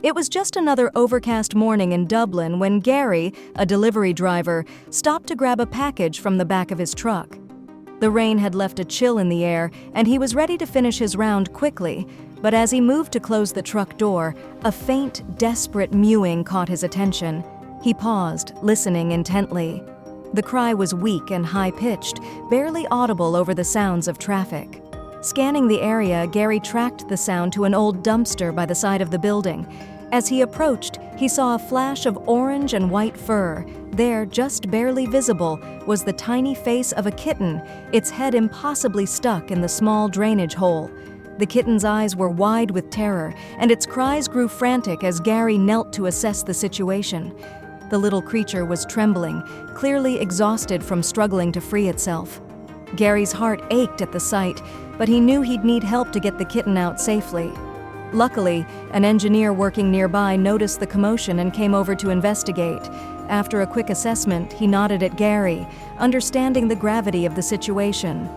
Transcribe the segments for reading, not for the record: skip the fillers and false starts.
It was just another overcast morning in Dublin when Gary, a delivery driver, stopped to grab a package from the back of his truck. The rain had left a chill in the air, and he was ready to finish his round quickly, but as he moved to close the truck door, a faint, desperate mewing caught his attention. He paused, listening intently. The cry was weak and high-pitched, barely audible over the sounds of traffic. Scanning the area, Gary tracked the sound to an old dumpster by the side of the building. As he approached, he saw a flash of orange and white fur. There, just barely visible, was the tiny face of a kitten, its head impossibly stuck in the small drainage hole. The kitten's eyes were wide with terror, and its cries grew frantic as Gary knelt to assess the situation. The little creature was trembling, clearly exhausted from struggling to free itself. Gary's heart ached at the sight, but he knew he'd need help to get the kitten out safely. Luckily, an engineer working nearby noticed the commotion and came over to investigate. After a quick assessment, he nodded at Gary, understanding the gravity of the situation.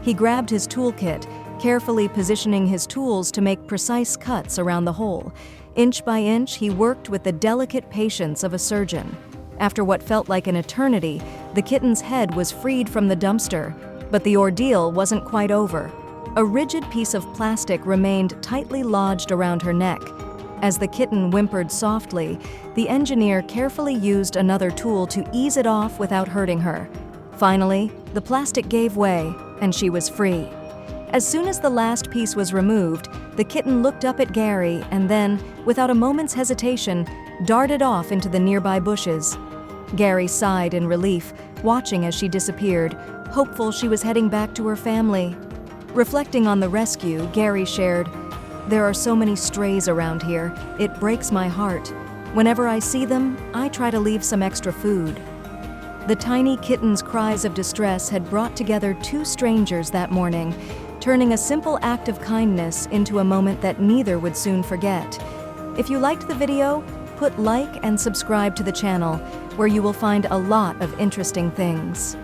He grabbed his toolkit, carefully positioning his tools to make precise cuts around the hole. Inch by inch, he worked with the delicate patience of a surgeon. After what felt like an eternity, the kitten's head was freed from the dumpster, but the ordeal wasn't quite over. A rigid piece of plastic remained tightly lodged around her neck. As the kitten whimpered softly, the engineer carefully used another tool to ease it off without hurting her. Finally, the plastic gave way, and she was free. As soon as the last piece was removed, the kitten looked up at Gary and then, without a moment's hesitation, darted off into the nearby bushes. Gary sighed in relief, watching as she disappeared, hopeful she was heading back to her family. Reflecting on the rescue, Gary shared, "There are so many strays around here, it breaks my heart. Whenever I see them, I try to leave some extra food." The tiny kitten's cries of distress had brought together two strangers that morning, turning a simple act of kindness into a moment that neither would soon forget. If you liked the video, put like and subscribe to the channel, where you will find a lot of interesting things.